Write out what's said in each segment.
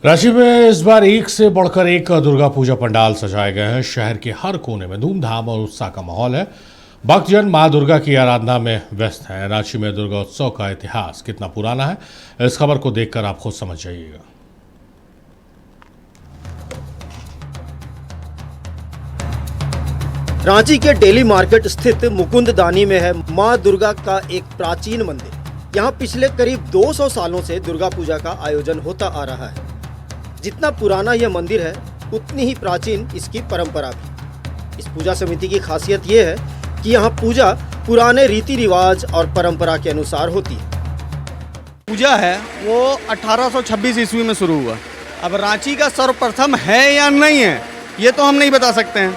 रांची में इस बार एक से बढ़कर एक दुर्गा पूजा पंडाल सजाए गए हैं। शहर के हर कोने में धूमधाम और उत्साह का माहौल है। भक्तजन मां दुर्गा की आराधना में व्यस्त हैं। रांची में दुर्गा उत्सव का इतिहास कितना पुराना है, इस खबर को देखकर आप खुद समझ जाइएगा। रांची के डेली मार्केट स्थित मुकुंददानी में है मां दुर्गा का एक प्राचीन मंदिर। यहाँ पिछले करीब 200 सालों से दुर्गा पूजा का आयोजन होता आ रहा है। जितना पुराना यह मंदिर है, उतनी ही प्राचीन इसकी परंपरा भी। इस पूजा समिति की खासियत यह है कि यहाँ पूजा पुराने रीति रिवाज और परंपरा के अनुसार होती है। पूजा है वो 1826 ईस्वी में शुरू हुआ। अब रांची का सर्वप्रथम है या नहीं है ये तो हम नहीं बता सकते हैं,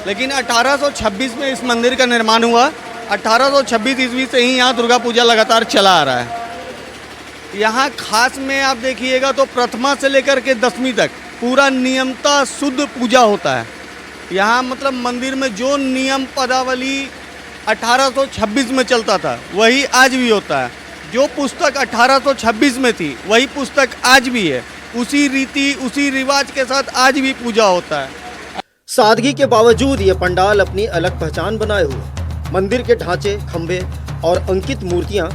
लेकिन 1826 में इस मंदिर का निर्माण हुआ। 1826 ईस्वी से ही यहाँ दुर्गा पूजा लगातार चला आ रहा है। यहाँ खास में आप देखिएगा तो प्रथमा से लेकर के 10वीं तक पूरा नियमता शुद्ध पूजा होता है। यहाँ मतलब मंदिर में जो नियम पदावली 1826 में चलता था वही आज भी होता है। जो पुस्तक 1826 में थी वही पुस्तक आज भी है। उसी रीति उसी रिवाज के साथ आज भी पूजा होता है। सादगी के बावजूद ये पंडाल अपनी अलग पहचान बनाए हुए। मंदिर के ढांचे, खंभे और अंकित मूर्तियां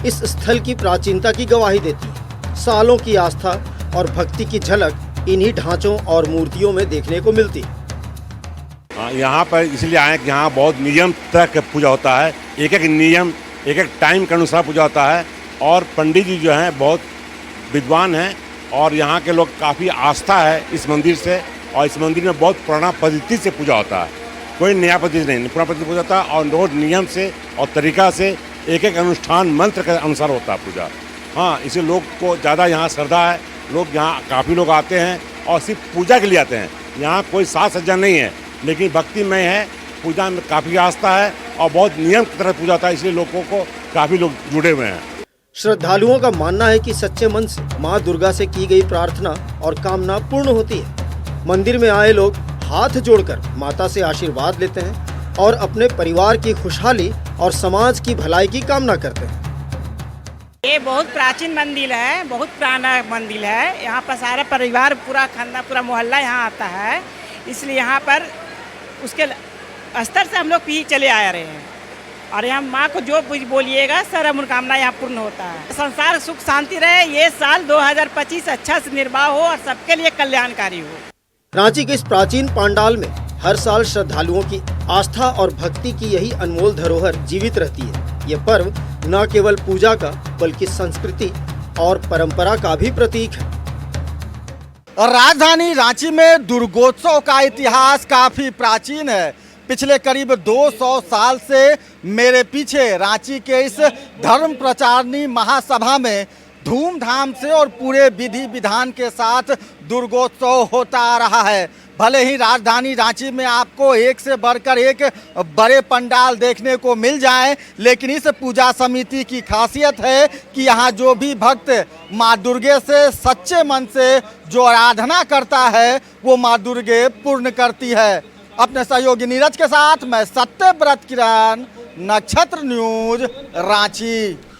इस स्थल की प्राचीनता की गवाही देती हैं। सालों की आस्था और भक्ति की झलक इन्हीं ढांचों और मूर्तियों में देखने को मिलती है। यहाँ पर इसलिए आए कि यहाँ बहुत नियम तक पूजा होता है। एक एक नियम, एक एक टाइम के अनुसार पूजा होता है। और पंडित जी जो हैं बहुत विद्वान हैं और यहाँ के लोग काफ़ी आस्था है इस मंदिर से। और इस मंदिर में बहुत पुराना पद्धति से पूजा होता है, कोई नया पद्धति नहीं, पुराना पद्धति पूजा होता है। और रोज नियम से और तरीका से एक एक अनुष्ठान मंत्र के अनुसार होता है पूजा। हाँ, इसे लोग को ज़्यादा यहाँ श्रद्धा है। लोग यहाँ काफ़ी लोग आते हैं और सिर्फ पूजा के लिए आते हैं। यहाँ कोई साज सज्जा नहीं है, लेकिन भक्तिमय है। पूजा में काफ़ी आस्था है और बहुत नियम की तरह पूजा होता है, इसलिए लोगों को काफ़ी लोग जुड़े हुए हैं। श्रद्धालुओं का मानना है कि सच्चे मन से मां दुर्गा से की गई प्रार्थना और कामना पूर्ण होती है। मंदिर में आए लोग हाथ जोड़कर माता से आशीर्वाद लेते हैं और अपने परिवार की खुशहाली और समाज की भलाई की कामना करते हैं। ये बहुत प्राचीन मंदिर है, बहुत पुराना मंदिर है। यहाँ पर सारा परिवार, पूरा खानदान, पूरा मोहल्ला यहाँ आता है। इसलिए यहाँ पर उसके स्तर से हम लोग भी चले आ रहे हैं। और यहाँ माँ को जो बोलिएगा सारा मनोकामना यहाँ पूर्ण होता है। संसार सुख शांति रहे, ये साल 2025 अच्छा से निर्वाह हो और सबके लिए कल्याणकारी हो। रांची के इस प्राचीन पंडाल में हर साल श्रद्धालुओं की आस्था और भक्ति की यही अनमोल धरोहर जीवित रहती है। ये पर्व न केवल पूजा का बल्कि संस्कृति और परंपरा का भी प्रतीक है। और राजधानी रांची में दुर्गोत्सव का इतिहास काफ़ी प्राचीन है। पिछले करीब 200 साल से मेरे पीछे रांची के इस धर्म प्रचारणी महासभा में धूमधाम से और पूरे विधि विधान के साथ दुर्गोत्सव होता आ रहा है। भले ही राजधानी रांची में आपको एक से बढ़कर एक बड़े पंडाल देखने को मिल जाएं, लेकिन इस पूजा समिति की खासियत है कि यहाँ जो भी भक्त माँ दुर्गे से सच्चे मन से जो आराधना करता है वो माँ दुर्गे पूर्ण करती है। अपने सहयोगी नीरज के साथ मैं सत्यव्रत किरण, नक्षत्र न्यूज, रांची।